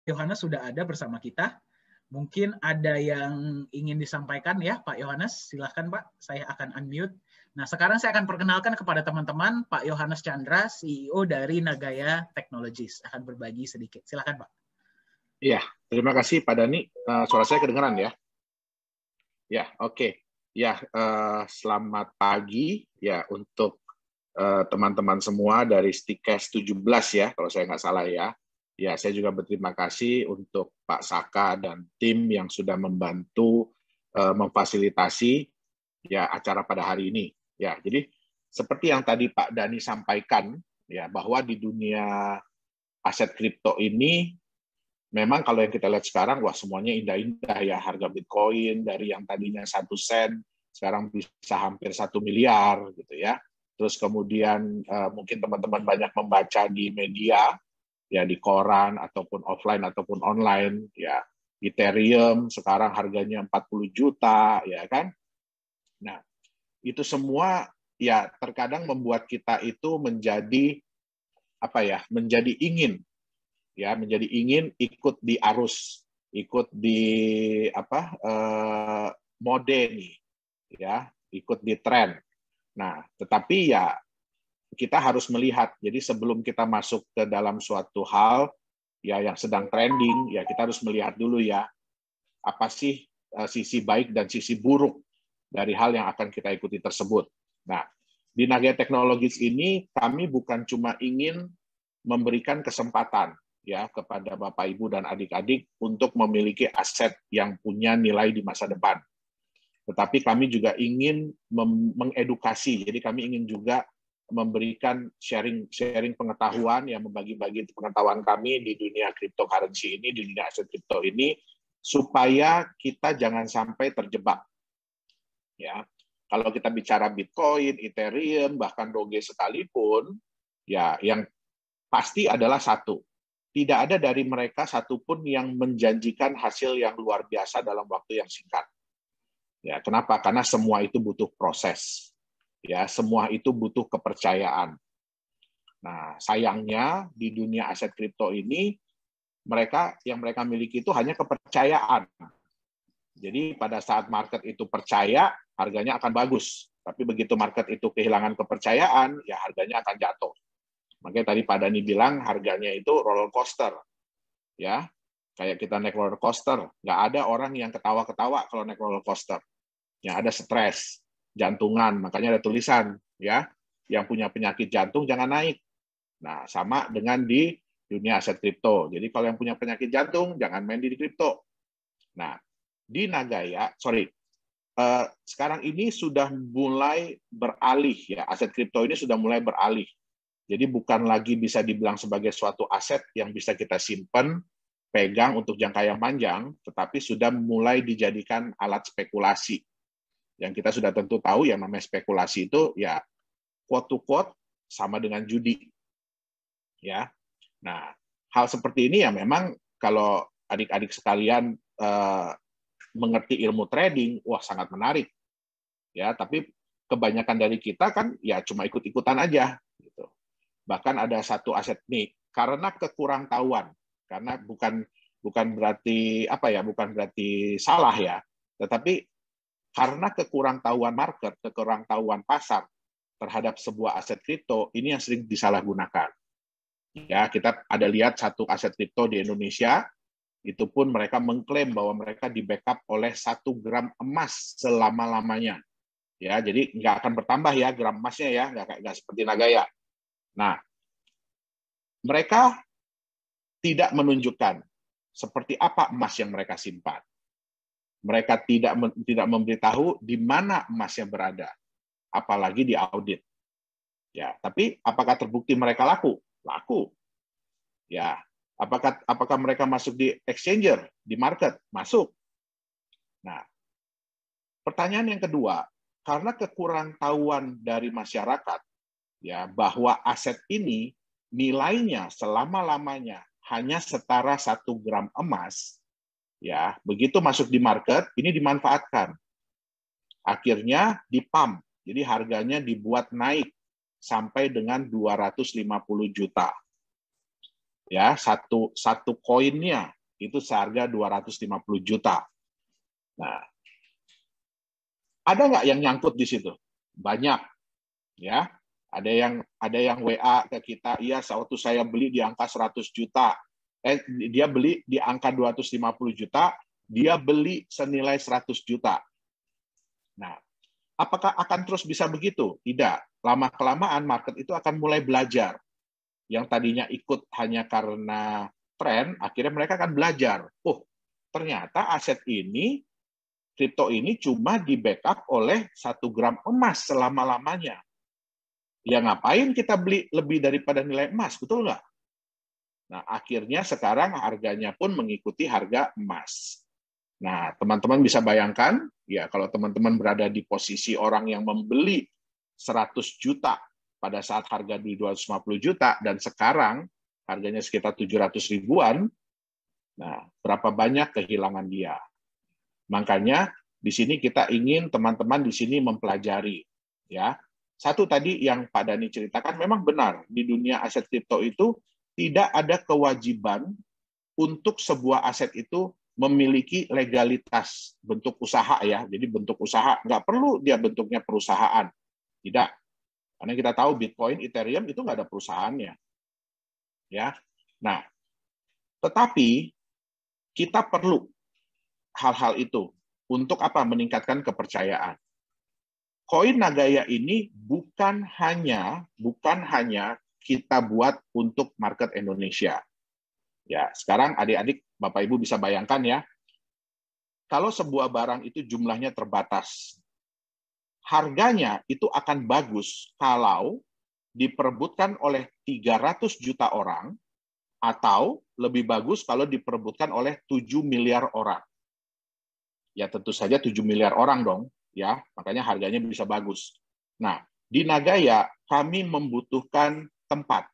Yohanes sudah ada bersama kita. Mungkin ada yang ingin disampaikan ya, Pak Yohanes. Silahkan Pak, saya akan unmute. Nah, sekarang saya akan perkenalkan kepada teman-teman Pak Yohanes Chandra, CEO dari Nagaya Technologies. Akan berbagi sedikit. Silahkan Pak. Iya, terima kasih Pak Dani. Suara saya kedengaran ya? Ya, oke. Ya, selamat pagi ya untuk teman-teman semua dari Stikes 17 ya, kalau saya nggak salah ya. Ya, saya juga berterima kasih untuk Pak Saka dan tim yang sudah membantu memfasilitasi ya acara pada hari ini. Ya, jadi seperti yang tadi Pak Dani sampaikan ya, bahwa di dunia aset kripto ini memang kalau yang kita lihat sekarang, wah semuanya indah-indah ya, harga Bitcoin dari yang tadinya 1 sen sekarang bisa hampir 1 miliar gitu ya. Terus kemudian mungkin teman-teman banyak membaca di media ya, di koran ataupun offline ataupun online ya, Ethereum sekarang harganya 40 juta ya kan. Nah, itu semua ya terkadang membuat kita itu menjadi apa ya, menjadi ingin ikut di arus, ikut di apa mode nih ya, ikut di tren. Nah, tetapi ya kita harus melihat. Jadi sebelum kita masuk ke dalam suatu hal ya yang sedang trending, ya kita harus melihat dulu ya, apa sih sisi baik dan sisi buruk dari hal yang akan kita ikuti tersebut. Nah, di Nagaya Technologies ini kami bukan cuma ingin memberikan kesempatan ya kepada Bapak Ibu dan adik-adik untuk memiliki aset yang punya nilai di masa depan. Tetapi kami juga ingin mengedukasi. Jadi kami ingin juga memberikan sharing pengetahuan, yang membagi-bagi pengetahuan kami di dunia cryptocurrency ini, di dunia aset kripto ini, supaya kita jangan sampai terjebak. Ya, kalau kita bicara Bitcoin, Ethereum, bahkan Doge sekalipun, ya yang pasti adalah satu, tidak ada dari mereka satupun yang menjanjikan hasil yang luar biasa dalam waktu yang singkat. Ya, kenapa? Karena semua itu butuh proses. Ya, semua itu butuh kepercayaan. Nah, sayangnya di dunia aset kripto ini yang mereka miliki itu hanya kepercayaan. Jadi pada saat market itu percaya, harganya akan bagus. Tapi begitu market itu kehilangan kepercayaan, ya harganya akan jatuh. Makanya tadi Pak Dani bilang harganya itu roller coaster. Ya, kayak kita naik roller coaster, nggak ada orang yang ketawa-ketawa kalau naik roller coaster. Yang ada stres, jantungan, makanya ada tulisan ya, yang punya penyakit jantung jangan naik. Nah, sama dengan di dunia aset kripto. Jadi kalau yang punya penyakit jantung jangan main di kripto. Nah, di Nagaya, sekarang ini sudah mulai beralih ya, aset kripto ini sudah mulai beralih. Jadi bukan lagi bisa dibilang sebagai suatu aset yang bisa kita simpan, pegang untuk jangka yang panjang, tetapi sudah mulai dijadikan alat spekulasi. Yang kita sudah tentu tahu yang namanya spekulasi itu ya quote to quote sama dengan judi. Ya. Nah, hal seperti ini ya memang kalau adik-adik sekalian mengerti ilmu trading, wah sangat menarik. Ya, tapi kebanyakan dari kita kan ya cuma ikut-ikutan aja gitu. Bahkan ada satu aset nih karena kekurangtahuan, karena bukan berarti apa ya, bukan berarti salah ya, tetapi karena kekurangtahuan market, kekurangtahuan pasar terhadap sebuah aset kripto, ini yang sering disalahgunakan. Ya, kita ada lihat satu aset kripto di Indonesia, itu pun mereka mengklaim bahwa mereka di-backup oleh 1 gram emas selama-lamanya. Ya, jadi nggak akan bertambah ya gram emasnya ya, nggak seperti Nagaya. Nah, mereka tidak menunjukkan seperti apa emas yang mereka simpan. Mereka tidak memberitahu di mana emasnya berada, apalagi di audit. Ya, tapi apakah terbukti mereka laku? Laku. Ya, apakah mereka masuk di exchanger, di market? Masuk. Nah, pertanyaan yang kedua, karena kekurangtahuan dari masyarakat ya bahwa aset ini nilainya selama-lamanya hanya setara 1 gram emas, ya begitu masuk di market ini dimanfaatkan, akhirnya dipump, jadi harganya dibuat naik sampai dengan 250 juta ya satu koinnya itu seharga 250 juta. Nah, ada nggak yang nyangkut di situ? Banyak, ya. Ada yang WA ke kita, iya waktu saya beli di angka 100 juta. Dia beli di angka 250 juta, dia beli senilai 100 juta. Nah, apakah akan terus bisa begitu? Tidak. Lama-kelamaan market itu akan mulai belajar. Yang tadinya ikut hanya karena tren, akhirnya mereka akan belajar. Oh, ternyata aset ini, kripto ini cuma di backup oleh 1 gram emas selama-lamanya. Ya ngapain kita beli lebih daripada nilai emas, betul nggak? Nah, akhirnya sekarang harganya pun mengikuti harga emas. Nah, teman-teman bisa bayangkan, ya kalau teman-teman berada di posisi orang yang membeli 100 juta pada saat harga di 250 juta, dan sekarang harganya sekitar 700 ribuan, nah berapa banyak kehilangan dia. Makanya di sini kita ingin teman-teman di sini mempelajari. Ya, satu tadi yang Pak Dhani ceritakan memang benar, di dunia aset kripto itu tidak ada kewajiban untuk sebuah aset itu memiliki legalitas bentuk usaha ya. Jadi bentuk usaha nggak perlu dia bentuknya perusahaan. Tidak. Karena kita tahu Bitcoin, Ethereum itu nggak ada perusahaannya. Ya. Nah, tetapi kita perlu hal-hal itu untuk apa? Meningkatkan kepercayaan. Koin Nagaya ini bukan hanya kita buat untuk market Indonesia. Ya, sekarang adik-adik, Bapak Ibu bisa bayangkan ya, kalau sebuah barang itu jumlahnya terbatas, harganya itu akan bagus kalau diperebutkan oleh 300 juta orang, atau lebih bagus kalau diperebutkan oleh 7 miliar orang. Ya tentu saja 7 miliar orang dong, ya, makanya harganya bisa bagus. Nah, di Nagaya kami membutuhkan tempat.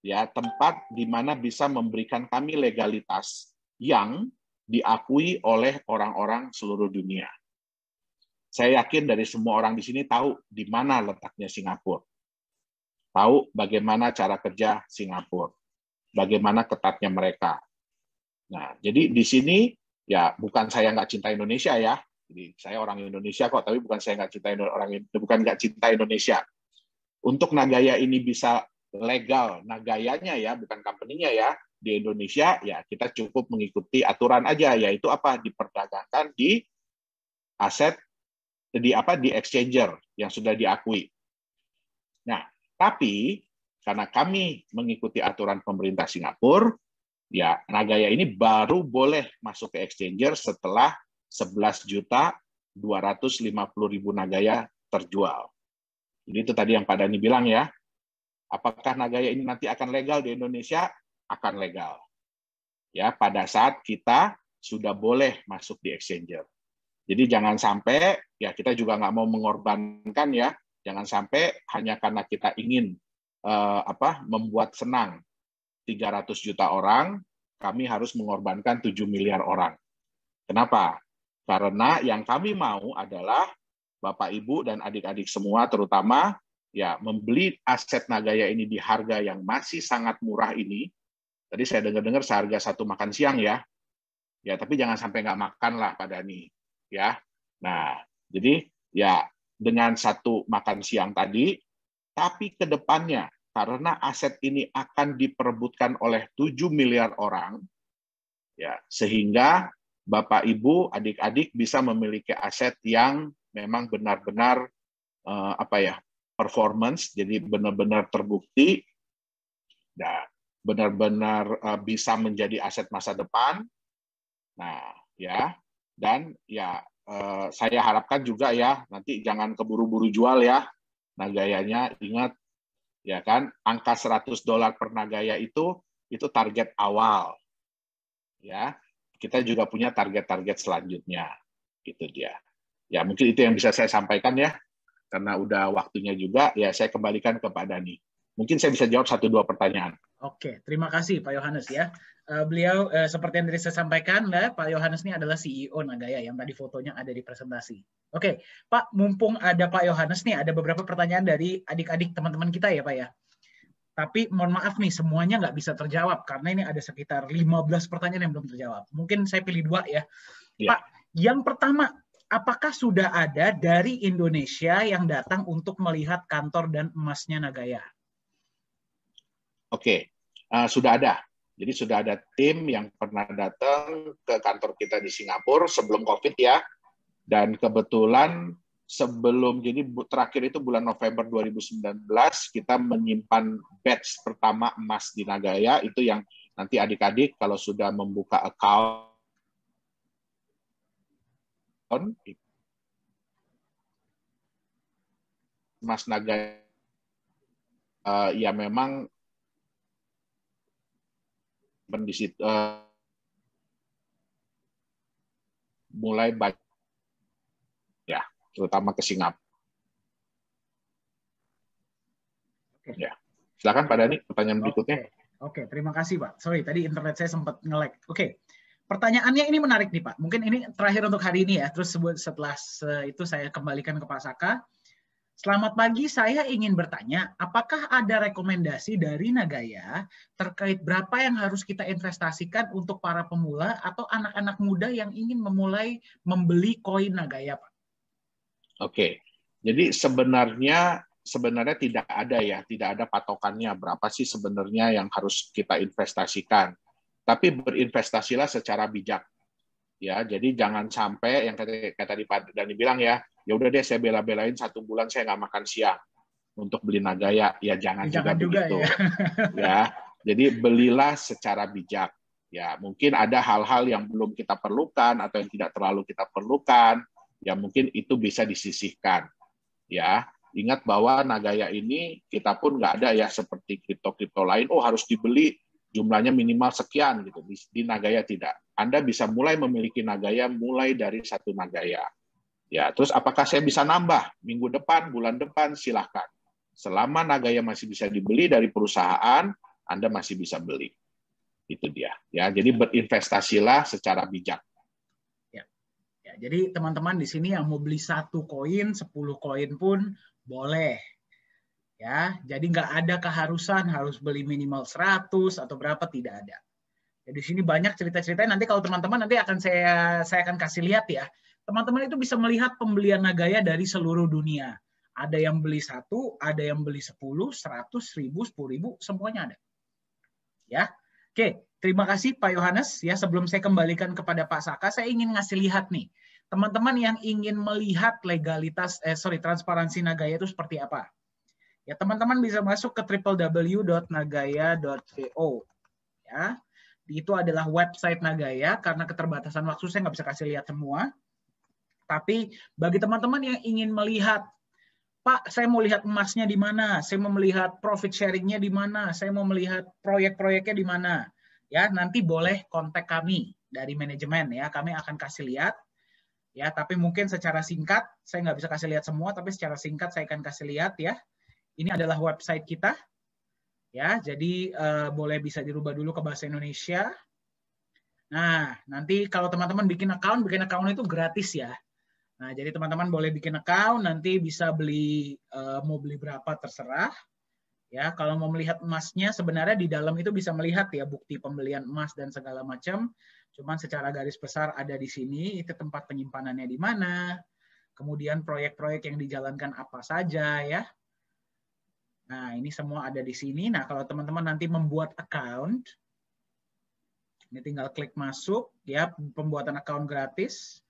Ya, tempat di mana bisa memberikan kami legalitas yang diakui oleh orang-orang seluruh dunia. Saya yakin dari semua orang di sini tahu di mana letaknya Singapura. Tahu bagaimana cara kerja Singapura. Bagaimana ketatnya mereka. Nah, jadi di sini ya bukan saya nggak cinta Indonesia ya. Jadi saya orang Indonesia kok, tapi bukan saya nggak cinta Indonesia. Untuk Nagaya ini bisa legal, Nagayanya ya, bukan company-nya ya, di Indonesia ya kita cukup mengikuti aturan aja, yaitu apa? Diperdagangkan di aset di exchanger yang sudah diakui. Nah, tapi karena kami mengikuti aturan pemerintah Singapura, ya Nagaya ini baru boleh masuk ke exchanger setelah 11.250.000 Nagaya terjual. Jadi itu tadi yang Pak Dhani bilang ya. Apakah Nagaya ini nanti akan legal di Indonesia? Akan legal. Ya, pada saat kita sudah boleh masuk di exchanger. Jadi jangan sampai ya kita juga nggak mau mengorbankan ya. Jangan sampai hanya karena kita ingin membuat senang 300 juta orang, kami harus mengorbankan 7 miliar orang. Kenapa? Karena yang kami mau adalah Bapak, Ibu, dan adik-adik semua terutama ya membeli aset Nagaya ini di harga yang masih sangat murah ini. Tadi saya dengar-dengar seharga satu makan siang ya. Ya, tapi jangan sampai nggak makan lah Pak Dhani. Ya. Nah, jadi ya dengan satu makan siang tadi, tapi ke depannya karena aset ini akan diperebutkan oleh 7 miliar orang, ya sehingga Bapak, Ibu, adik-adik bisa memiliki aset yang memang benar-benar performance, jadi benar-benar terbukti, dan benar-benar bisa menjadi aset masa depan. Nah, ya, dan ya saya harapkan juga ya nanti jangan keburu-buru jual ya Nagayanya. Ingat ya kan, angka $100 per Nagaya itu target awal. Ya, kita juga punya target-target selanjutnya. Gitu dia. Ya, mungkin itu yang bisa saya sampaikan ya. Karena udah waktunya juga, ya saya kembalikan ke Pak Dhani. Mungkin saya bisa jawab 1-2 pertanyaan. Oke, terima kasih Pak Yohanes ya. Beliau seperti yang tadi saya sampaikan, Pak Yohanes ini adalah CEO Nagaya yang tadi fotonya ada di presentasi. Oke, Pak, mumpung ada Pak Yohanes nih, ada beberapa pertanyaan dari adik-adik teman-teman kita ya Pak ya. Tapi mohon maaf nih, semuanya nggak bisa terjawab karena ini ada sekitar 15 pertanyaan yang belum terjawab. Mungkin saya pilih 2 ya. Pak, yang pertama, apakah sudah ada dari Indonesia yang datang untuk melihat kantor dan emasnya Nagaya? Oke, sudah ada. Jadi sudah ada tim yang pernah datang ke kantor kita di Singapura sebelum COVID ya. Dan kebetulan sebelum, jadi terakhir itu bulan November 2019, kita menyimpan batch pertama emas di Nagaya, itu yang nanti adik-adik kalau sudah membuka account, emas Nagaya, ya memang di situ, mulai banyak, ya, terutama ke Singapura. Oke. Ya, silakan Pak Dhani, pertanyaan berikutnya. Oke, terima kasih Pak. Sorry, tadi internet saya sempat nge-lag. Oke, pertanyaannya ini menarik nih Pak. Mungkin ini terakhir untuk hari ini ya. Terus setelah itu saya kembalikan ke Pak Saka. Selamat pagi, saya ingin bertanya, apakah ada rekomendasi dari Nagaya terkait berapa yang harus kita investasikan untuk para pemula atau anak-anak muda yang ingin memulai membeli koin Nagaya, Pak? Oke, jadi sebenarnya tidak ada ya, tidak ada patokannya berapa sih sebenarnya yang harus kita investasikan. Tapi berinvestasilah secara bijak. Ya, jadi jangan sampai yang kayak tadi Pak Dhani bilang ya udah deh saya bela-belain 1 bulan saya nggak makan siang untuk beli Nagaya. Ya jangan juga begitu. Ya, jadi belilah secara bijak. Ya, mungkin ada hal-hal yang belum kita perlukan atau yang tidak terlalu kita perlukan. Ya mungkin itu bisa disisihkan. Ya, ingat bahwa Nagaya ini kita pun nggak ada ya seperti kripto-kripto lain. Oh harus dibeli jumlahnya minimal sekian gitu. Di Nagaya tidak. Anda bisa mulai memiliki Nagaya mulai dari 1 Nagaya. Ya, terus apakah saya bisa nambah minggu depan, bulan depan? Silahkan. Selama Nagaya masih bisa dibeli dari perusahaan, Anda masih bisa beli. Itu dia. Ya, jadi berinvestasilah secara bijak. Ya, jadi teman-teman di sini yang mau beli 1 koin, 10 koin pun boleh. Ya, jadi nggak ada keharusan harus beli minimal 100 atau berapa, tidak ada. Ya, di sini banyak cerita-cerita, nanti kalau teman-teman nanti akan saya akan kasih lihat ya. Teman-teman itu bisa melihat pembelian Nagaya dari seluruh dunia. Ada yang beli 1, ada yang beli 10, 100, 1000, 10.000, semuanya ada. Ya. Oke, terima kasih Pak Yohanes. Ya, sebelum saya kembalikan kepada Pak Saka, saya ingin ngasih lihat nih. Teman-teman yang ingin melihat legalitas transparansi Nagaya itu seperti apa? Ya, teman-teman bisa masuk ke www.nagaya.co. Ya. Itu adalah website Nagaya, karena keterbatasan waktu saya nggak bisa kasih lihat semua. Tapi bagi teman-teman yang ingin melihat, Pak, saya mau lihat emasnya di mana, saya mau melihat profit sharing-nya di mana, saya mau melihat proyek-proyeknya di mana, ya nanti boleh kontak kami dari manajemen ya, kami akan kasih lihat. Ya, tapi mungkin secara singkat, saya nggak bisa kasih lihat semua, tapi secara singkat saya akan kasih lihat ya. Ini adalah website kita. Ya, jadi boleh bisa dirubah dulu ke bahasa Indonesia. Nah, nanti kalau teman-teman bikin account itu gratis ya. Nah, jadi teman-teman boleh bikin account, nanti bisa beli, mau beli berapa terserah. Ya, kalau mau melihat emasnya, sebenarnya di dalam itu bisa melihat ya bukti pembelian emas dan segala macam. Cuman secara garis besar ada di sini, itu tempat penyimpanannya di mana, kemudian proyek-proyek yang dijalankan apa saja ya. Nah, ini semua ada di sini. Nah, kalau teman-teman nanti membuat account, ini tinggal klik masuk, ya, pembuatan account gratis,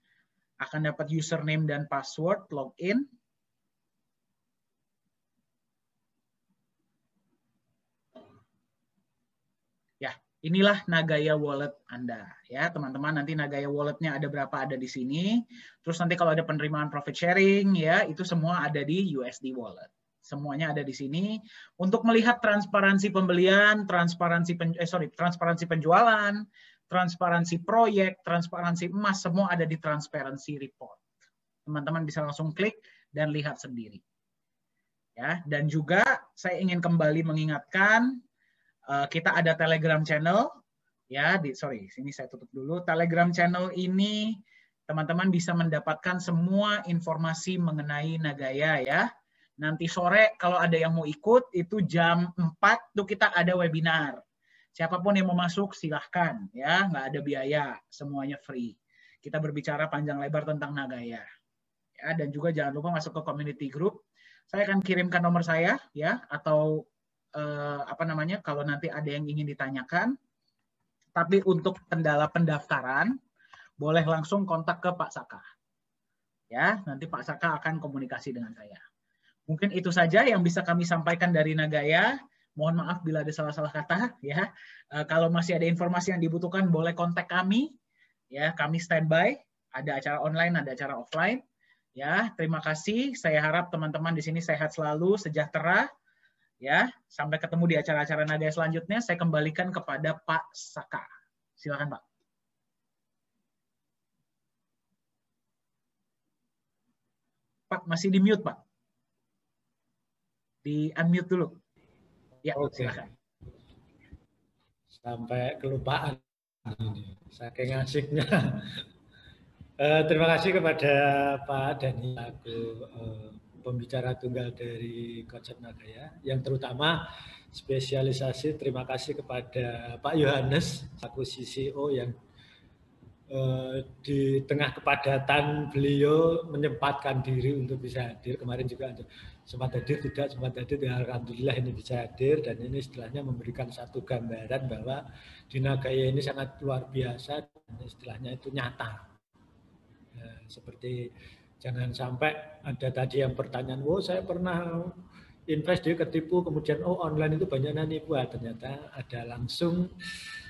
akan dapat username dan password, login. Ya, inilah Nagaya Wallet Anda. Ya, teman-teman, nanti Nagaya Wallet-nya ada berapa, ada di sini. Terus nanti kalau ada penerimaan profit sharing, ya, itu semua ada di USD Wallet. Semuanya ada di sini. Untuk melihat transparansi pembelian, transparansi penjualan, transparansi proyek, transparansi emas, semua ada di Transparency Report. Teman-teman bisa langsung klik dan lihat sendiri. Ya, dan juga saya ingin kembali mengingatkan, kita ada Telegram channel. Ya, sini saya tutup dulu. Telegram channel ini teman-teman bisa mendapatkan semua informasi mengenai Nagaya ya. Nanti sore kalau ada yang mau ikut, itu jam 4 tuh kita ada webinar. Siapapun yang mau masuk silahkan ya, nggak ada biaya, semuanya free. Kita berbicara panjang lebar tentang Nagaya. Ya, dan juga jangan lupa masuk ke community group. Saya akan kirimkan nomor saya ya, atau apa namanya kalau nanti ada yang ingin ditanyakan. Tapi untuk kendala pendaftaran boleh langsung kontak ke Pak Saka. Ya, nanti Pak Saka akan komunikasi dengan saya. Mungkin itu saja yang bisa kami sampaikan dari Nagaya. Mohon maaf bila ada salah-salah kata ya. Kalau masih ada informasi yang dibutuhkan boleh kontak kami. Ya, kami standby. Ada acara online, ada acara offline. Ya, terima kasih. Saya harap teman-teman di sini sehat selalu, sejahtera. Ya, sampai ketemu di acara-acara Nagaya selanjutnya. Saya kembalikan kepada Pak Saka. Silakan, Pak. Pak, masih di mute, Pak. Di unmute dulu. Ya, silakan. Sampai kelupaan ini, saking asiknya. Terima kasih kepada Pak Dhani aku pembicara tunggal dari konsep Nagaya, yang terutama spesialisasi. Terima kasih kepada Pak Yohanes aku CCO yang di tengah kepadatan beliau menyempatkan diri untuk bisa hadir. Kemarin juga sempat hadir, tidak sempat hadir, alhamdulillah ini bisa hadir, dan ini istilahnya memberikan satu gambaran bahwa di Nagaya ini sangat luar biasa dan istilahnya itu nyata. Seperti jangan sampai ada tadi yang pertanyaan, oh saya pernah invest dia ketipu, kemudian oh online itu banyak nipu. Ternyata ada langsung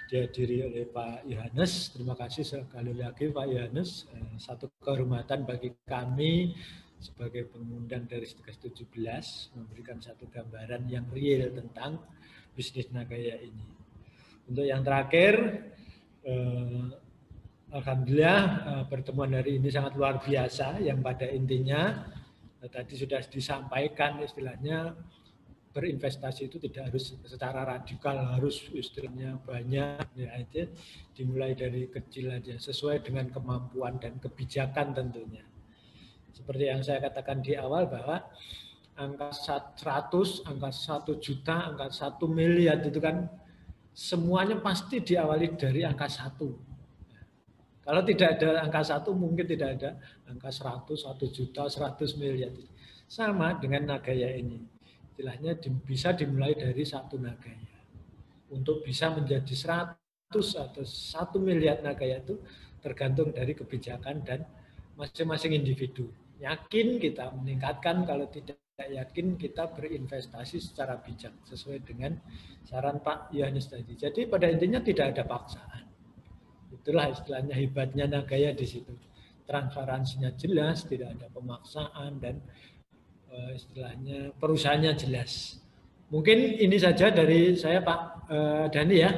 dihadiri oleh Pak Yohanes. Terima kasih sekali lagi Pak Yohanes. Satu kehormatan bagi kami sebagai pengundang dari Stikes 17 memberikan satu gambaran yang real tentang bisnis Nagaya ini. Untuk yang terakhir, alhamdulillah pertemuan hari ini sangat luar biasa, yang pada intinya tadi sudah disampaikan istilahnya berinvestasi itu tidak harus secara radikal, harus istilahnya banyak, ya itu dimulai dari kecil aja sesuai dengan kemampuan dan kebijakan tentunya. Seperti yang saya katakan di awal bahwa angka 100, angka 1 juta, angka 1 miliar itu kan semuanya pasti diawali dari angka 1. Kalau tidak ada angka 1 mungkin tidak ada angka 100, 1 juta, 100 miliar. Sama dengan Nagaya ini. Istilahnya bisa dimulai dari 1 Nagaya. Untuk bisa menjadi 100 atau 1 miliar Nagaya itu tergantung dari kebijakan dan masing-masing individu. Yakin kita meningkatkan, kalau tidak yakin kita berinvestasi secara bijak sesuai dengan saran Pak Yohanes tadi. Jadi pada intinya tidak ada paksaan. Itulah istilahnya hebatnya Nagaya di situ. Transparansinya jelas, tidak ada pemaksaan, dan istilahnya perusahaannya jelas. Mungkin ini saja dari saya Pak Dhani ya.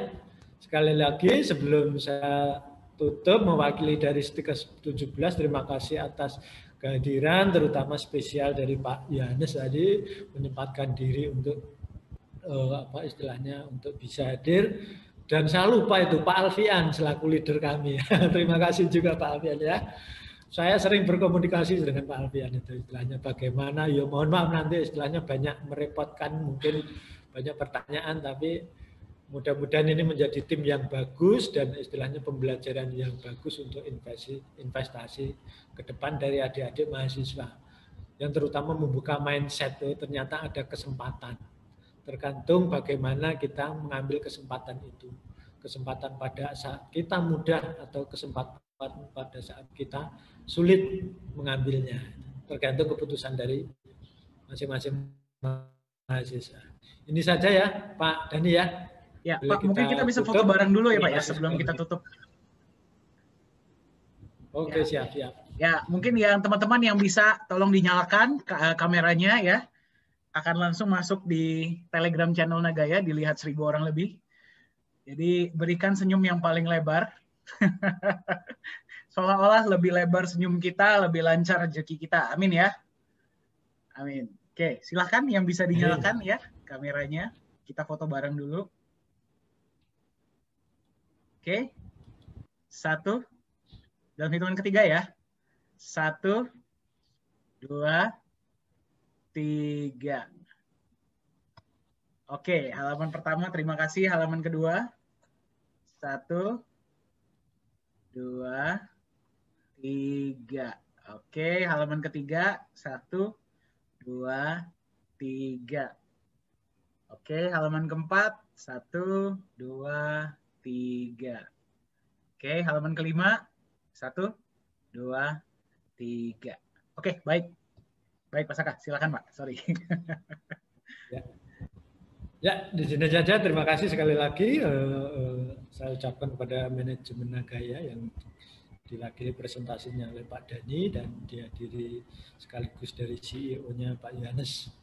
Sekali lagi sebelum saya tutup mewakili dari Stikes 17, terima kasih atas kehadiran terutama spesial dari Pak Yohanes tadi menyempatkan diri untuk apa istilahnya untuk bisa hadir, dan saya lupa itu Pak Alfian selaku leader kami. Terima kasih juga Pak Alfian ya. Saya sering berkomunikasi dengan Pak Alfian itu istilahnya bagaimana, ya mohon maaf nanti istilahnya banyak merepotkan, mungkin banyak pertanyaan, tapi mudah-mudahan ini menjadi tim yang bagus dan istilahnya pembelajaran yang bagus untuk investasi ke depan dari adik-adik mahasiswa. Yang terutama membuka mindset, ternyata ada kesempatan. Tergantung bagaimana kita mengambil kesempatan itu. Kesempatan pada saat kita mudah atau kesempatan pada saat kita sulit mengambilnya. Tergantung keputusan dari masing-masing mahasiswa. Ini saja ya Pak Dhani ya. Ya Pak, mungkin kita bisa foto bareng dulu ya Pak ya sebelum kita tutup. Oke, siap. Ya, mungkin yang teman-teman yang bisa tolong dinyalakan kameranya ya. Akan langsung masuk di Telegram channel Nagaya, dilihat 1000 orang lebih. Jadi berikan senyum yang paling lebar. Seolah-olah lebih lebar senyum kita, lebih lancar rezeki kita. Amin ya. Amin. Oke, silahkan yang bisa dinyalakan ya kameranya. Kita foto bareng dulu. Oke. 1. Dalam hitungan ketiga ya. 1, 2, 3. Oke, halaman pertama terima kasih. Halaman kedua. 1, 2, 3. Oke, halaman ketiga. 1, 2, 3. Oke, halaman keempat. 1, 2, 3. Oke, halaman kelima. 1, 2, 3. Oke, baik. Baik, Pak Saka. Silakan, Pak. Sorry. Ya, di sini saja. Terima kasih sekali lagi. Saya ucapkan kepada manajemen Nagaya yang diwakili presentasinya oleh Pak Dhani dan dihadiri sekaligus dari CEO-nya Pak Yohanes.